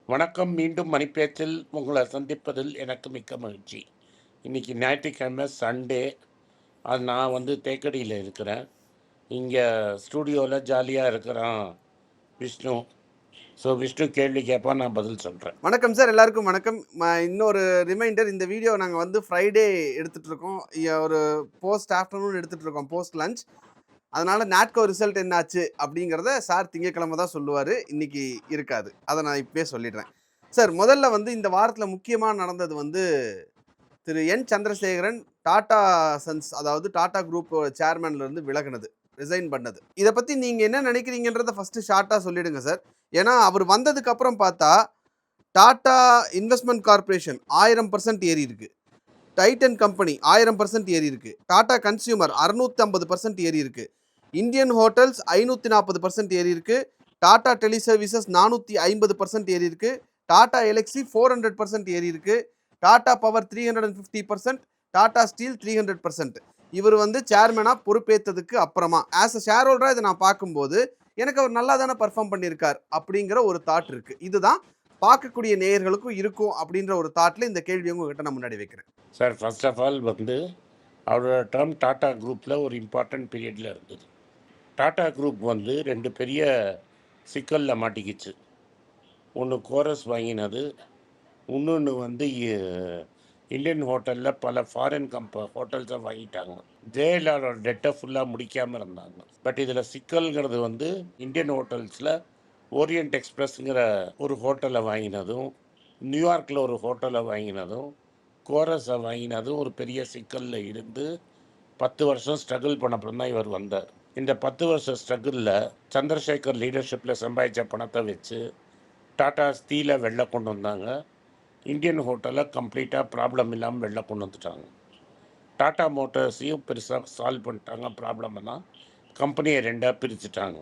வணக்கம். மீண்டும் மணிப்பேச்சில் உங்களை சந்திப்பதில் எனக்கு மிக்க மகிழ்ச்சி. இன்னைக்கு ஞாயிற்றுக்கிழமை சண்டே. அது நான் தேக்கடியில் இருக்கிறேன். இங்கே ஸ்டூடியோவில் ஜாலியாக இருக்கிறான் விஷ்ணு. ஸோ விஷ்ணு கேள்வி கேட்பான், நான் பதில் சொல்கிறேன். வணக்கம் சார், எல்லாருக்கும் வணக்கம். இன்னொரு ரிமைண்டர், இந்த வீடியோ நாங்கள் ஃப்ரைடே எடுத்துகிட்ருக்கோம். ஒரு போஸ்ட் ஆஃப்டர்நூன் எடுத்துகிட்ருக்கோம், போஸ்ட் லஞ்ச். அதனால் நாட்கோ ரிசல்ட் என்னாச்சு அப்படிங்கிறத சார் திங்கக்கிழமை தான் சொல்லுவார். இன்றைக்கி இருக்காது, அதை நான் இப்போயே சொல்லிடுறேன். சார், முதல்ல இந்த வாரத்தில் முக்கியமாக நடந்தது திரு என் சந்திரசேகரன் டாடா சன்ஸ், அதாவது டாடா குரூப் சேர்மன்லேருந்து விலகினது, ரிசைன் பண்ணது. இதை பற்றி நீங்கள் என்ன நினைக்கிறீங்கன்றதை ஃபஸ்ட்டு ஷார்ட்டாக சொல்லிவிடுங்க சார். ஏன்னா அவர் வந்ததுக்கப்புறம் பார்த்தா டாடா இன்வெஸ்ட்மெண்ட் கார்பரேஷன் 1000% ஏறி இருக்கு, டைட்டன் கம்பெனி 1000% ஏறி இருக்கு, டாடா கன்சியூமர் 650% ஏறி இருக்கு, இந்தியன் ஹோட்டல்ஸ் 540% ஏறி இருக்கு, டாடா டெலி சர்வீசஸ் 450% ஏறி இருக்கு, டாடா எலக்ஸி 400% ஏறி இருக்கு, டாடா பவர் 350%, டாடா ஸ்டீல் 300%. இவர் சேர்மனாக பொறுப்பேற்றதுக்கு அப்புறமா ஆஸ் அ ஷேர் ஹோல்டராக இதை நான் பார்க்கும்போது எனக்கு அவர் நல்லா தானே பர்ஃபார்ம் பண்ணியிருக்கார் அப்படிங்கிற ஒரு தாட் இருக்குது. இதுதான் பார்க்கக்கூடிய நேயர்களுக்கும் இருக்கும் அப்படின்ற ஒரு தாட்டில் இந்த கேள்வி உங்ககிட்ட நான் முன்னாடி வைக்கிறேன். சார், ஃபர்ஸ்ட் ஆஃப் ஆல் அவரோட டேர்ம் டாடா குரூப்பில் ஒரு இம்பார்ட்டன்ட் பீரியடில் இருந்தது. டாடா குரூப் ரெண்டு பெரிய சிக்கலில் மாட்டிக்கிச்சு. ஒன்று கோரஸ் வாங்கினது, இன்னொன்று இந்தியன் ஹோட்டலில் பல ஃபாரின் ஹோட்டல்ஸை வாங்கிட்டாங்க. ஜேஎல்ஆரோட டெட்டை ஃபுல்லாக முடிக்காமல் இருந்தாங்க. பட் இதில் சிக்கல்ங்கிறது இந்தியன் ஹோட்டல்ஸில் ஓரியன்ட் எக்ஸ்பிரஸ்ங்கிற ஒரு ஹோட்டலை வாங்கினதும், நியூயார்க்கில் ஒரு ஹோட்டலை வாங்கினதும், கோரஸை வாங்கினதும் ஒரு பெரிய சிக்கலில் இருந்து 10 வருஷம் ஸ்ட்ரகிள் பண்ணப்புறம் தான் இவர் வந்தார். இந்த 10 வருஷம் ஸ்ட்ரகிளில் சந்திரசேகர் லீடர்ஷிப்பில் சம்பாதிச்ச பணத்தை வச்சு டாடா ஸ்டீலை வெளில கொண்டு வந்தாங்க. இந்தியன் ஹோட்டலை கம்ப்ளீட்டாக ப்ராப்ளம் இல்லாமல் வெளில கொண்டு வந்துட்டாங்க. டாடா மோட்டார்ஸையும் பெருசாக சால்வ் பண்ணிட்டாங்க ப்ராப்ளம்லாம். கம்பெனியை ரெண்டாக பிரிச்சுட்டாங்க.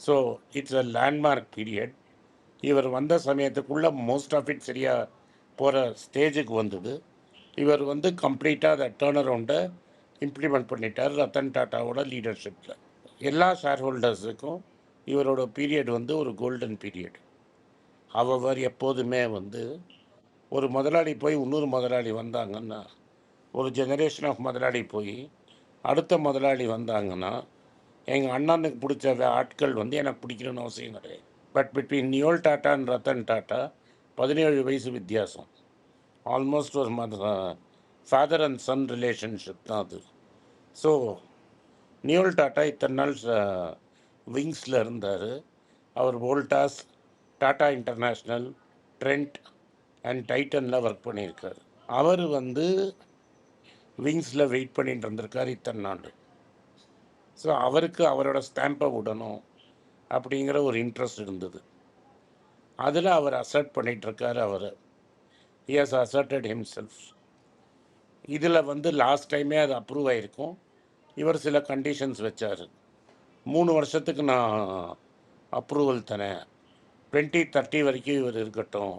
So it's a landmark period. இவர் வந்த சமயத்துக்குள்ளே மோஸ்ட் ஆஃப் இட் சரியாக போகிற ஸ்டேஜுக்கு வந்தது. இவர் கம்ப்ளீட்டாக அதை டேர்ன் அரவுண்டை இம்ப்ளிமெண்ட் பண்ணிட்டார் ரத்தன் டாட்டாவோட லீடர்ஷிப்பில். எல்லா ஷேர் ஹோல்டர்ஸுக்கும் இவரோட பீரியட் ஒரு கோல்டன் பீரியட். அவர் எப்போதுமே ஒரு முதலாளி போய் இன்னொரு முதலாளி வந்தாங்கன்னா, ஒரு ஜெனரேஷன் ஆஃப் முதலாளி போய் அடுத்த முதலாளி வந்தாங்கன்னா, எங்கள் அண்ணனுக்கு பிடிச்ச ஆட்கள் எனக்கு பிடிக்கணும்னு அவசியம் கிடையாது. But between Noel Tata and Ratan Tata 17 வயசு வித்தியாசம். ஆல்மோஸ்ட் ஒரு ஃபாதர் அண்ட் சன் ரிலேஷன்ஷிப் தான் அது. ஸோ நியோல் டாட்டா இத்தனை நாள் விங்ஸில் இருந்தார். அவர் வோல்டாஸ், டாடா இன்டர்நேஷ்னல், ட்ரெண்ட் அண்ட் டைட்டனில் ஒர்க் பண்ணியிருக்கார். அவர் விங்ஸில் வெயிட் பண்ணிட்டு இருந்திருக்கார் இத்தனை நாள். ஸோ அவருக்கு அவரோட ஸ்டாம்பை விடணும் அப்படிங்கிற ஒரு இன்ட்ரெஸ்ட் இருந்தது. அதில் அவர் அசர்ட் பண்ணிகிட்ருக்கார். அவர் ஹி ஹஸ் அசர்டட் ஹிம்செல்ஃப். இதில் லாஸ்ட் டைமே அது அப்ரூவ் ஆகிருக்கும். இவர் சில கண்டிஷன்ஸ் வச்சார். 3 வருஷத்துக்கு நான் அப்ரூவல் தரேன், 2030 வரைக்கும் இவர் இருக்கட்டும்,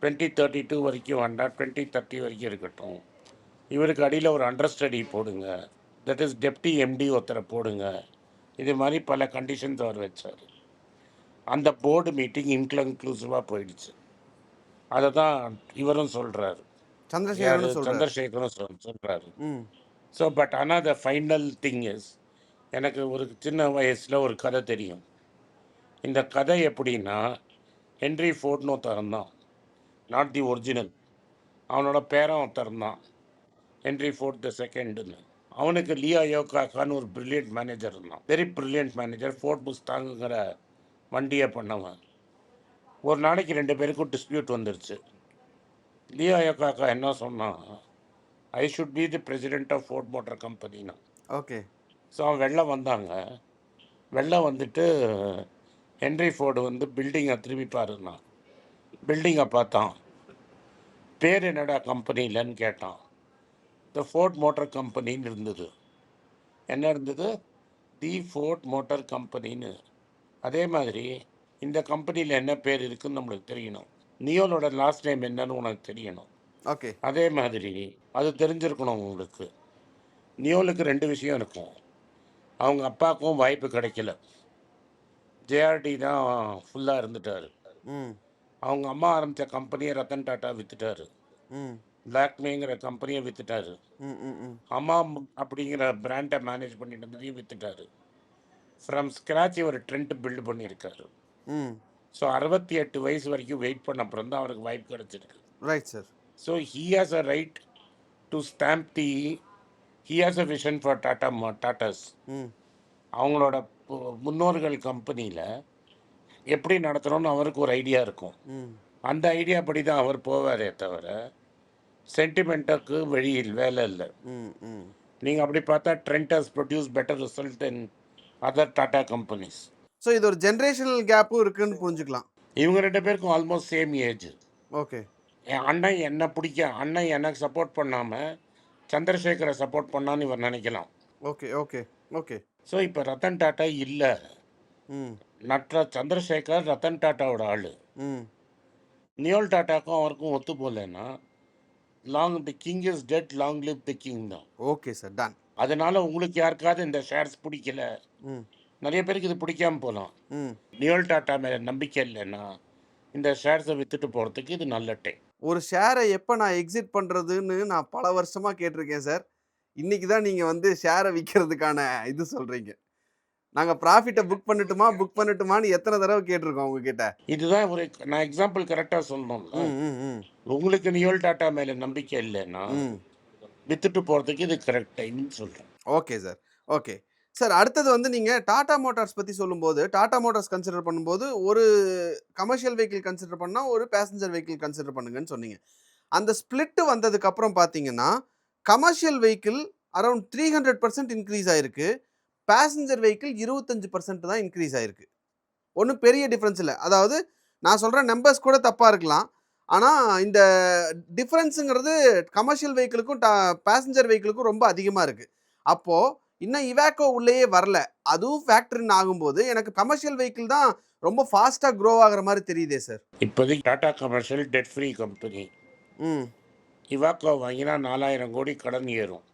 2032 வரைக்கும் வேண்டாம், 2030 வரைக்கும் இருக்கட்டும், இவருக்கு அடியில் ஒரு அண்டர்ஸ்டடி போடுங்க, தட் இஸ் டெப்டி எம்டி ஒருத்தரை போடுங்க. இது மாதிரி பல கண்டிஷன்ஸ் அவர் வச்சார். அந்த போர்டு மீட்டிங் இன்க்ளூசிவாக போயிடுச்சு. அதை தான் இவரும் சொல்கிறாரு, சந்திரசேகரும் சொல்கிறாரு. ஸோ பட் ஆனால் த ஃபைனல் திங் இஸ், எனக்கு ஒரு சின்ன வயசில் ஒரு கதை தெரியும். இந்த கதை எப்படின்னா, ஹென்ரி ஃபோர்ட்னு ஒருத்தர் தான், நாட் தி ஒரிஜினல். அவனோட பேரன் ஒருத்தர் தான், ஹென்ரி ஃபோர்ட் த செகண்டுன்னு. அவனுக்கு லியோ யோகாக்கான்னு ஒரு ப்ரில்லியன்ட் மேனேஜர் இருந்தான், வெரி ப்ரில்லியன்ட் மேனேஜர். ஃபோர்ட் முஸ்தாங்குங்கிற வண்டியை பண்ணவன். ஒரு நாளைக்கு 2 பேருக்கும் டிஸ்பியூட் வந்துருச்சு. லியோ யோகாக்கா என்ன சொன்னான், I should be the president of Ford motor கம்பெனின்னா. ஓகே. ஸோ அவன் வெளில வந்தாங்க. வெளில வந்துட்டு ஹென்ரி ஃபோர்டு பில்டிங்கை திரும்பி பாருன்னா. பில்டிங்கை பார்த்தான். பேர் என்னடா கம்பெனிலன்னு கேட்டான். த ஃபோர்ட் மோட்டார் கம்பெனின்னு இருந்தது. என்ன இருந்தது? தி ஃபோர்ட் மோட்டார் கம்பெனின்னு. அதே மாதிரி இந்த கம்பெனியில் என்ன பேர் இருக்குதுன்னு நம்மளுக்கு தெரியணும். நியோலோட லாஸ்ட் நேம் என்னன்னு உனக்கு தெரியணும். ஓகே. அதே மாதிரி அது தெரிஞ்சிருக்கணும் உங்களுக்கு. நியோலுக்கு 2 விஷயம் இருக்கும். அவங்க அப்பாவுக்கும் வாய்ப்பு கிடைக்கல, ஜேஆர்டி தான் ஃபுல்லாக இருந்துட்டார். அவங்க அம்மா ஆரம்பித்த கம்பெனியை ரத்தன் டாட்டா விற்றுட்டாரு. ம் பிளாக்மேங்கிற கம்பெனியை விற்றுட்டாரு. ம் ம் ம் அம்மா அப்படிங்கிற பிராண்டை மேனேஜ் பண்ணிட்டு இருந்ததையும் விற்றுட்டாரு. ஃப்ரம் ஸ்க்ராட்ச் ஒரு ட்ரெண்ட் பில்டு பண்ணியிருக்காரு. ம் ஸோ 68 வயசு வரைக்கும் வெயிட் பண்ண அப்புறம் தான் அவருக்கு வாய்ப்பு கிடச்சிருக்கு. Right sir. So he has a right to stamp the he has a vision for Tatas. ம் அவங்களோட முன்னோர்கள் கம்பெனியில் எப்படி நடத்துகிறோன்னு அவருக்கு ஒரு ஐடியா இருக்கும். ம் அந்த ஐடியா படி தான் அவர் போவாரே தவிர சென்டிமெண்ட்டுக்கு வெளியில் வேலை இல்லை. ம் ம் நீங்கள் அப்படி பார்த்தா trend has produce better result in other Tata companies. So இது ஒரு ஜென்ரேஷனல் கேப்பும் இருக்குன்னு புரிஞ்சுக்கலாம். இவங்க 2 பேருக்கும் ஆல்மோஸ்ட் சேம் ஏஜ். ஓகே. என் அண்ணன் என்னை அண்ணன் எனக்கு சப்போர்ட் பண்ணாமல் சந்திரசேகரை சப்போர்ட் பண்ணான்னு இவர் நினைக்கலாம். Okay okay okay. ஸோ இப்போ ரத்தன் டாட்டா இல்லை. ம் சந்திரசேகர் ரத்தன் டாட்டாவோட ஆள். ம் நியோல் டாட்டாக்கும் அவருக்கும் ஒத்து போகலன்னா the king is dead, long live the king தான். Okay sir, done. அதனால உங்களுக்கு யாருக்காவது இந்த ஷேர்ஸ் பிடிக்கல, ம் நிறைய பேருக்கு இது பிடிக்காம போகலாம். ம் நியோல் டாட்டா மேலே நம்பிக்கை இல்லைன்னா இந்த ஷேர்ஸை விற்றுட்டு போகிறதுக்கு இது நல்ல டைம். ஒரு ஷேரை எப்போ நான் எக்ஸிட் பண்ணுறதுன்னு நான் பல வருஷமாக கேட்டிருக்கேன் சார். இன்னைக்கு தான் நீங்கள் வந்து ஷேரை விற்கிறதுக்கான இது சொல்கிறீங்க. நாங்கள் ப்ராஃபிட்டை புக் பண்ணட்டுமான்னு எத்தனை தடவை கேட்டிருக்கோம் உங்ககிட்ட. இதுதான் நான் எக்ஸாம்பிள் கரெக்டாக சொல்லணும்ல. ம் ம் ம் உங்களுக்கு நியோல் டாட்டா மேலே நம்பிக்கை இல்லைன்னா ம் விற்றுட்டு போகிறதுக்கு இது கரெக்ட் டைம்னு சொல்கிறேன். Okay sir, okay. சார், அடுத்தது வந்து நீங்கள் டாடா மோட்டார்ஸ் பற்றி சொல்லும்போது, டாடா மோட்டார்ஸ் கன்சிடர் பண்ணும்போது ஒரு கமர்ஷியல் வெஹிக்கிள் கன்சிடர் பண்ணால், ஒரு பேசஞ்சர் வெஹிக்கிள் கன்சிடர் பண்ணுங்கன்னு சொன்னீங்க. அந்த ஸ்பிளிட்டு வந்ததுக்கப்புறம் பார்த்தீங்கன்னா, கமர்ஷியல் வெஹிக்கிள் அரௌண்ட் 300% இன்க்ரீஸ் ஆயிருக்கு. பேசஞ்சர் வெஹிக்கிள் 25% தான் இன்க்ரீஸ் ஆயிருக்கு. ஒன்றும் பெரிய டிஃப்ரென்ஸ் இல்லை. அதாவது நான் சொல்கிற நம்பர்ஸ் கூட தப்பாக இருக்கலாம். ஆனால் இந்த டிஃப்ரென்ஸுங்கிறது கமர்ஷியல் வெஹிக்கிளுக்கும் பேசஞ்சர் வெஹிக்கிளுக்கும் ரொம்ப அதிகமாக இருக்குது. அப்போது இன்னும் இவாக்கோ உள்ளேயே வரல, அதுவும் ஃபேக்டரின்னு ஆகும்போது எனக்கு கமர்ஷியல் வெஹிக்கிள் தான் ரொம்ப ஃபாஸ்ட்டாக க்ரோ ஆகிற மாதிரி தெரியுதே சார். இப்போதைக்கு Tata commercial dead free company. ம் இவாக்கோ வாங்கினா 4000 கோடி கடன் ஏறும்.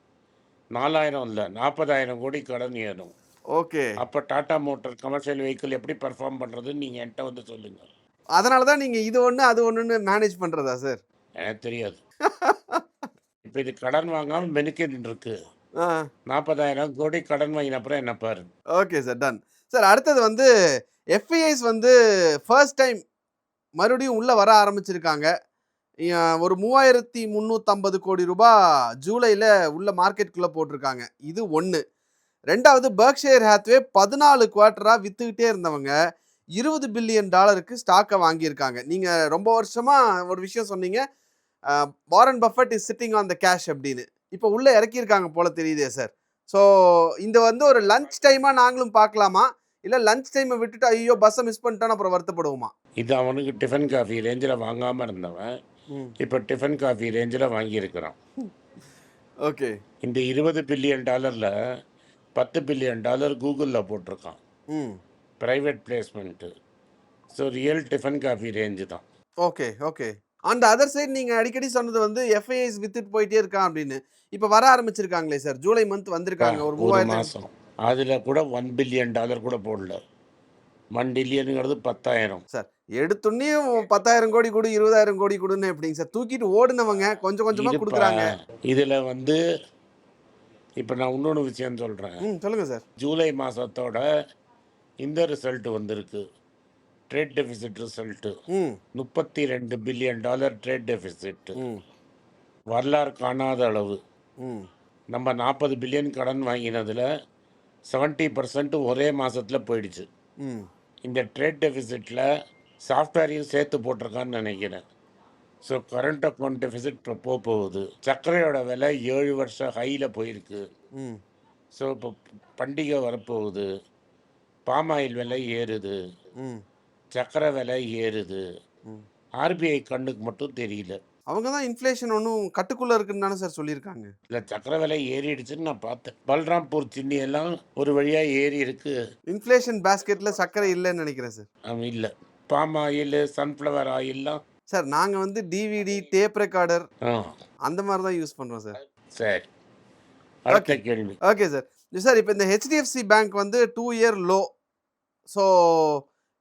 4000 இல்லை, 40,000 கோடி கடன் ஏறும். ஓகே. அப்போ டாடா மோட்டார் கமர்ஷியல் வெஹிக்கிள் எப்படி பர்ஃபார்ம் பண்ணுறதுன்னு நீங்கள் என்கிட்ட வந்து சொல்லுங்கள். அதனால தான் நீங்கள் இது ஒன்று அது ஒன்றுன்னு மேனேஜ் பண்ணுறதா சார்? எனக்கு தெரியாது. இப்போ இது கடன் வாங்காமல் பெனிஃபிட் இருக்கு. ஆ 40,000 கோடி கடன் வாங்கின அப்புறம் என்ன பாரு. Okay sir, ton. சார், அடுத்தது வந்து எஃப்ஐஐஸ் வந்து ஃபர்ஸ்ட் டைம் மறுபடியும் உள்ளே வர ஆரம்பிச்சிருக்காங்க. ஒரு 3350 கோடி ரூபாய் ஜூலையில் உள்ள மார்க்கெட்டுக்குள்ளே போட்டிருக்காங்க. இது ஒன்று. ரெண்டாவது, பெர்க்ஷயர் ஹாத்வே 14 குவார்ட்டராக விற்றுக்கிட்டே இருந்தவங்க $20 பில்லியன் ஸ்டாக்கை வாங்கியிருக்காங்க. நீங்கள் ரொம்ப வருஷமாக ஒரு விஷயம் சொன்னீங்க, Warren Buffett is sitting on the cash அப்படின்னு. இப்போ உள்ளே இறக்கியிருக்காங்க போல தெரியுதே சார். ஸோ இந்த வந்து ஒரு லஞ்ச் டைமாக நாங்களும் பார்க்கலாமா, இல்லை லஞ்ச் டைமை விட்டுட்டு ஐயோ பஸ்ஸை மிஸ் பண்ணிட்டோன்னு அப்புறம் வருத்தப்படுவோமா? இது அவனுக்கு டிஃபன் காஃபி ரேஞ்சில் வாங்காமல் இருந்தவன் இப்போ டிஃபன் காஃபி ரேஞ்சில் வாங்கியிருக்கிறான். ஓகே. இந்த $20 பில்லியன் $10 பில்லியன் கூகுளில் போட்டிருக்கான், ம் private placement. So real tiffin coffee range தான். Okay okay. அந்த அதர் சைடு நீங்கள் அடிக்கடி சொன்னது வந்து எஃப்ஐஐஸ் வித்துட்டு போயிட்டே இருக்கான் அப்படின்னு. இப்போ வர ஆரம்பிச்சிருக்காங்களே சார், ஜூலை மந்த் வந்திருக்காங்க ஒரு 3000 மாதம். அதில் கூட $1 பில்லியன் கூட போடல. 1 பில்லியனுங்கிறது 10,000 சார். எடுத்துன்னையும் 10,000 கோடி கொடு, 20,000 கோடி கொடுன்னு எப்படிங்க சார்? தூக்கிட்டு ஓடுனவங்க கொஞ்சம் கொஞ்சமாக கொடுக்குறாங்க. இதில் வந்து இப்போ நான் இன்னொன்று விஷயம் சொல்கிறேன். சொல்லுங்கள் சார். ஜூலை மாதத்தோட இந்த ரிசல்ட் வந்திருக்கு, trade deficit result. $32 billion trade deficit, வரலாறு காணாத அளவு. நம்ம 40 பில்லியன் கடன் வாங்கினதில் 70% ஒரே மாதத்தில் போயிடுச்சு. இந்த ட்ரேட் டெபிசிட்டில் சாஃப்ட்வேரையும் சேர்த்து போட்டிருக்கான்னு நினைக்கிறேன். ஸோ கரண்ட் அக்கௌண்ட் டெபிசிட் இப்போ போகுது. சர்க்கரையோட விலை 7 வருஷம் ஹையில் போயிருக்கு. ஸோ இப்போ பண்டிகை வரப்போகுது, பாம் ஆயில் விலை ஏறுது, சர்க்கரை விலை ஏறுது. ஆர்பிஐ கண்ணுக்கு மட்டும் தெரியல. அவங்க தான் இன்ஃப்ளேஷன் ஒன்றும் கட்டுக்குள்ளே இருக்குன்னு தானே சார் சொல்லியிருக்காங்க. இல்லை, சர்க்கரை விலை ஏறிடுச்சுன்னு நான் பார்த்தேன். பல்ராம்பூர் சின்னி எல்லாம் ஒரு வழியாக ஏறி இருக்கு. இன்ஃப்ளேஷன் பேஸ்கெட்டில் சர்க்கரை இல்லைன்னு நினைக்கிறேன் சார். இல்லை, பாம் ஆயில், சன்ஃப்ளவர் ஆயில்லாம் சார் நாங்கள் வந்து டிவிடி, டேப் ரெக்கார்டர் அந்த மாதிரி தான் யூஸ் பண்ணுறோம் சார். சரி, அடுத்த கேள்வி. Okay sir. சார், இப்போ இந்த ஹெச்டிஎஃப்சி பேங்க் வந்து 2 இயர் லோ. ஸோ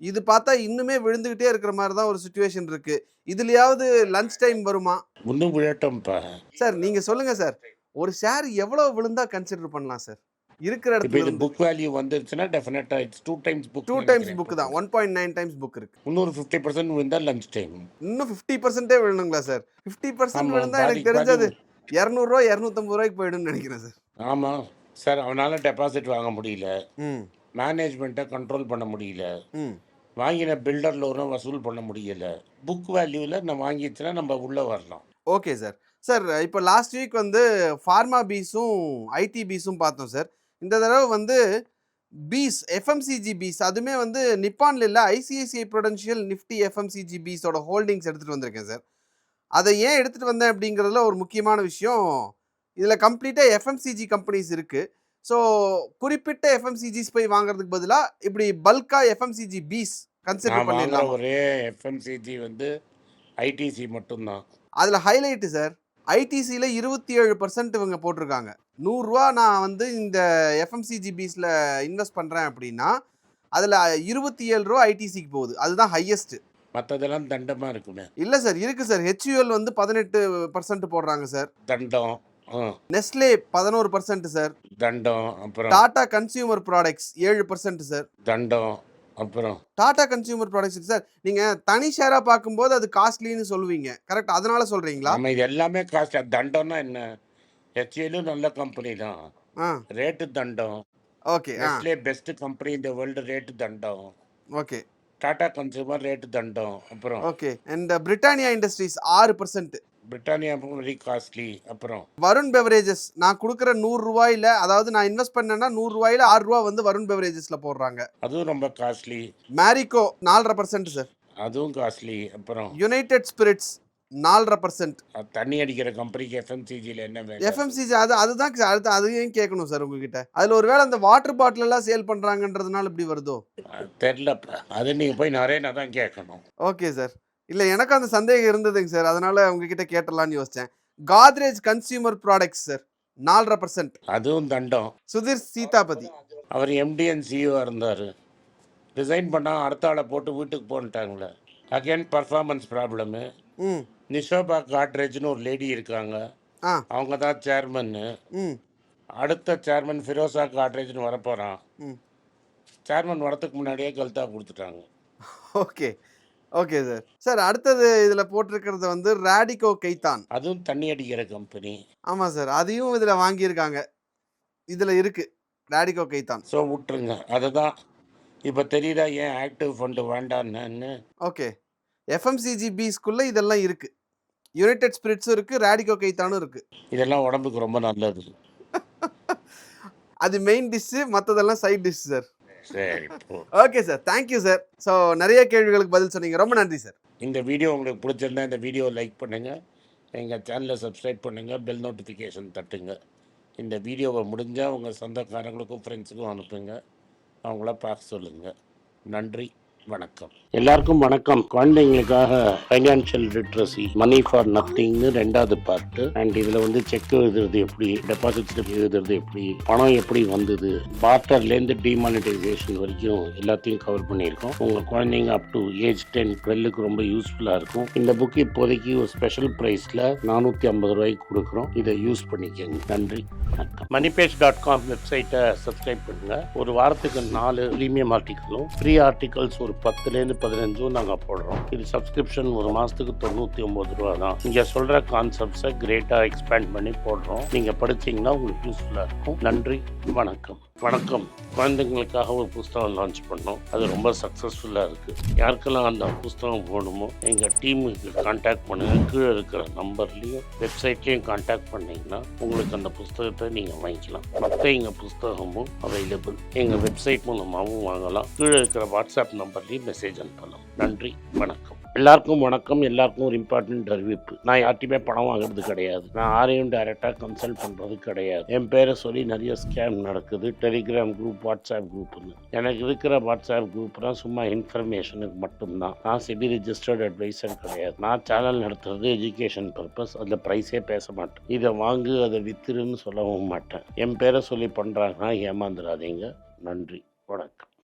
இது பார்த்தா இன்னுமே விழுந்துகிட்டே இருக்கிற மாதிரி தான் ஒரு சுச்சுவேஷன் இருக்கு. இதுலயாவது லஞ்ச் டைம் வருமா? இன்னும் விழட்டோம்ப்பா. சார் நீங்க சொல்லுங்க சார். ஒரு ஷேர் எவ்வளவு விழுந்தா கன்சிடர் பண்ணலாம் சார்? இருக்கிற இப்போ இடத்துல இது இருந்து. புக் வேல்யூ வந்துருச்சுன்னா டெஃபினட்டா it's 2 times book 2 times book தான். 1.9 டைம்ஸ் புக் இருக்கு. இன்னொரு 50% விழுந்தா லஞ்ச் டைம். இன்னும் 50% விழணுங்களா சார்? 50% ஆமா, விழுந்தா எனக்கு பாதிக்கு தெரிஞ்சது பாதி. ரூ. 200 250 போயிடும்னு நினைக்கிறேன் சார். ஆமா சார், அவனால டெபாசிட் வாங்க முடியல, ம் மேனேஜ்மெண்ட்டை கண்ட்ரோல் பண்ண முடியல, ம் வாங்கின பில்டர் லோனும் வசூல் பண்ண முடியல. புக் வேல்யூவில் நான் வாங்கிச்சுன்னா நம்ம உள்ளே வரலாம். Okay sir. சார் இப்போ லாஸ்ட் வீக் வந்து ஃபார்மா பீஸும் ஐடி பீஸும் பார்த்தோம் சார். இந்த தடவை வந்து பீஸ் எஃப்எம்சிஜி பீஸ் அதுவுமே வந்து நிப்பான்ல இல்லை ஐசிஐசிஐ ப்ரூடென்ஷியல் நிஃப்டி எஃப்எம்சிஜி பீஸோட ஹோல்டிங்ஸ் எடுத்துகிட்டு வந்திருக்கேன் சார். அதை ஏன் எடுத்துகிட்டு வந்தேன் அப்படிங்கிறதுல ஒரு முக்கியமான விஷயம், இதில் கம்ப்ளீட்டாக எஃப்எம்சிஜி கம்பெனிஸ் இருக்குது. ஸோ குறிப்பிட்ட எஃப்எம்சிஜிஸ் போய் வாங்குறதுக்கு பதிலாக இப்படி பல்காக எஃப்எம்சிஜி பீஸ் கன்சிடர் நான் வாங்குற பண்ணிடலாம். ஒரே எஃப்எம்சிஜி வந்து ஐடிசி மட்டும்தான். அதில் ஹைலைட்டு சார், ஐடிசியில் 27% இவங்க போட்டிருக்காங்க. ரூ. 100 நான் வந்து இந்த எஃப்எம்சிஜி பீஸில் இன்வெஸ்ட் பண்ணுறேன் அப்படின்னா அதில் ரூ. 27 ஐடிசிக்கு போகுது. அதுதான் ஹையஸ்ட்டு. மற்றதெல்லாம் தண்டமாக இருக்குமே. இல்லை சார், இருக்குது சார். ஹெச்யூஎல் வந்து 18% போடுறாங்க சார். தண்டம். Nestle 11% sir. தண்டம். அப்புறம் டாடா கன்சியூமர் ப்ராடக்ட்ஸ் 7% சார். தண்டம். அப்புறம் டாடா கன்சியூமர் ப்ராடக்ட்ஸ் சார், நீங்கள் தனி ஷேராக பார்க்கும்போது அது காஸ்ட்லின்னு சொல்லுவீங்க, கரெக்ட்? அதனால சொல்கிறீங்களா? நம்ம இது எல்லாமே காஸ்ட். தண்டம்னா என்ன? ஹெச்ஏலும் நல்ல கம்பெனி தான், ஆ ரேட்டு தண்டம். ஓகே. நெஸ்லே பெஸ்ட் கம்பெனி இந்த வேர்ல்டு, ரேட்டு தண்டம். ஓகே டாடா கன்சூமர் ரேட்டு தண்டம். அப்புறம் okay. And Britannia industries 6%. Britannia very costly. அப்புறம் வருண் பெவரேஜஸ் நான் கொடுக்குற ரூ. 100 அதாவது நான் இன்வெஸ்ட் பண்ணேன்னா ரூ. 100 ரூபா வந்து வருண் பெவரேஜஸில் போடுறாங்க. அதுவும் ரொம்ப காஸ்ட்லி. மேரிகோ 4.5% சார். அதுவும் காஸ்ட்லி. அப்புறம் யுனைடெட் ஸ்பிரிட்ஸ் 4.5%. தண்ணி அடிக்கிற கம்பெனிக்கு எஃப்எம்சிஜியில் என்ன வேலை? எஃப்எம்சிஜி அதுதான் அடுத்து அதையும் கேட்கணும் சார் உங்ககிட்ட. அதில் ஒரு வேளை அந்த வாட்டர் பாட்டில் எல்லாம் சேல் பண்ணுறாங்கன்றதுனால இப்படி வருதோ? தெரிலப்பா, அது நீங்கள் போய் நிறைய தான் கேட்கணும். Okay sir. இல்லை எனக்கு அந்த சந்தேகம் இருந்ததுங்க சார், அதனால உங்ககிட்ட கேட்டலான்னு யோசித்தேன். Godrej consumer products sir 4.5%. அதுவும் தண்டம். சுதீர் சீதாபதி அவர் எம்டிஎன் சிஇஓ இருந்தார், ரிசைன் பண்ணால் அடுத்த ஆளை போட்டு வீட்டுக்கு போன்ட்டாங்களே. Again performance problem. ம் நிஷோபா காட்ரேஜ்னு ஒரு லேடி இருக்காங்க, ஆ அவங்க தான் சேர்மன்னு. ம் அடுத்த சேர்மன் ஃபிரோசா காட்ரேஜ்னு வரப்போகிறான். ம் சேர்மன் வரத்துக்கு முன்னாடியே கல்தா கொடுத்துட்டாங்க. Okay okay sir. சார் அடுத்தது இதில் போட்டிருக்கிறது வந்து ராடிகோ கைத்தான். அதுவும் தண்ணி அடிக்கிற கம்பெனி. ஆமாம் சார், அதையும் இதில் வாங்கியிருக்காங்க. இதில் இருக்குது ராடிகோ கைத்தான். ஸோ விட்டுருங்க. அதை தான் இப்போ தெரியுதா ஏன் ஆக்டிவ் ஃபண்டு வேண்டான்னு. ஓகே. எஃப்எம்சிஜி பீஸ்க்குள்ளே இதெல்லாம் இருக்குது. யுனைடெட் ஸ்பிரிட்ஸும் இருக்குது, ராடிகோ கைத்தானும் இருக்குது. இதெல்லாம் உடம்புக்கு ரொம்ப நல்லது. அது மெயின் டிஷ்ஷு, மற்றதெல்லாம் சைட் டிஷ் சார். சரி. Okay sir, thank you sir. So நிறைய கேள்விகளுக்கு பதில் சொன்னீங்க, ரொம்ப நன்றி சார். இந்த வீடியோ உங்களுக்கு பிடிச்சிருந்தா இந்த வீடியோ லைக் பண்ணுங்கள், எங்கள் சேனலை சப்ஸ்கிரைப் பண்ணுங்கள், பெல் நோட்டிஃபிகேஷன் தட்டுங்க. இந்த வீடியோவை முடிஞ்சால் உங்கள் சொந்தக்காரங்களுக்கும் ஃப்ரெண்ட்ஸுக்கும் அனுப்புங்க, அவங்கள பார்க்க சொல்லுங்கள். நன்றி, வணக்கம். எல்லாருக்கும் வணக்கம். குழந்தைங்களுக்காக ஃபைனான்ஷியல் லிட்ரஸி மணி ஃபார் நத்திங்னு 2வது பார்ட்டு. அண்ட் இதில் வந்து செக் எழுதுறது எப்படி, டெபாசிட் ஸ்லிப் எழுதுறது எப்படி, பணம் எப்படி வந்தது, பார்ட்டர்லேருந்து டிமானிட்டைசேஷன் வரைக்கும் எல்லாத்தையும் கவர் பண்ணியிருக்கோம். உங்கள் குழந்தைங்க அப் டு ஏஜ் 10-12க்கு ரொம்ப யூஸ்ஃபுல்லாக இருக்கும். இந்த புக் இப்போதைக்கு ஒரு ஸ்பெஷல் ப்ரைஸில் 450 ரூபாய்க்கு கொடுக்குறோம். இதை யூஸ் பண்ணிக்கோங்க. நன்றி, வணக்கம். moneypage.com வெப்சைட்டை சப்ஸ்கிரைப் பண்ணுங்கள். ஒரு வாரத்துக்கு 4 ப்ரீமியம் ஆர்டிக்கலும் ஃப்ரீ ஆர்டிகல்ஸ் ஒரு 10லேருந்து 15 நாங்கள் போடுறோம். இது சப்ஸ்கிரிப்ஷன் ஒரு மாதத்துக்கு 99 ரூபா தான். இங்கே சொல்கிற கான்செப்ட்ஸை கிரேட்டாக எக்ஸ்பேண்ட் பண்ணி போடுறோம். நீங்கள் படிச்சிங்கன்னா உங்களுக்கு யூஸ்ஃபுல்லாக இருக்கும். நன்றி, வணக்கம். வணக்கம். குழந்தைங்களுக்காக ஒரு புஸ்தகம் லான்ச் பண்ணோம், அது ரொம்ப சக்ஸஸ்ஃபுல்லாக இருக்குது. யாருக்கெல்லாம் அந்த புஸ்தகம் போகணுமோ எங்கள் டீமுக்கு கான்டாக்ட் பண்ணுங்கள். கீழே இருக்கிற நம்பர்லேயும் வெப்சைட்லேயும் கான்டாக்ட் பண்ணிங்கன்னா உங்களுக்கு அந்த புஸ்தகத்தை நீங்கள் வாங்கிக்கலாம். மற்ற எங்கள் புஸ்தகமும் அவைலபிள் எங்கள் வெப்சைட் மூலமாகவும் வாங்கலாம். கீழே இருக்கிற வாட்ஸ்அப் நம்பர்லேயும் மெசேஜ் அனுப்பலாம். நன்றி, வணக்கம். எல்லாருக்கும் வணக்கம். எல்லாருக்கும் ஒரு இம்பார்ட்டன்ட் அறிவிப்பு. நான் யார்ட்டையுமே பணம் வாங்குறது கிடையாது. நான் யாரையும் டைரெக்டாக கன்சல்ட் பண்ணுறது கிடையாது. என் பேரை சொல்லி நிறைய ஸ்கேம் நடக்குது. டெலிகிராம் குரூப், வாட்ஸ்அப் குரூப்னு. எனக்கு இருக்கிற வாட்ஸ்அப் குரூப்லாம் சும்மா இன்ஃபர்மேஷனுக்கு மட்டும்தான். நான் செபி ரிஜிஸ்டர்ட் அட்வைசர் கிடையாது. நான் சேனல் நடத்துறது எஜுகேஷன் பர்பஸ். அதில் ப்ரைஸே பேச மாட்டேன். இதை வாங்கு அதை வித்துருன்னு சொல்லவும் மாட்டேன். என் பேரை சொல்லி பண்ணுறாங்கன்னா ஏமாந்துடாதீங்க. நன்றி.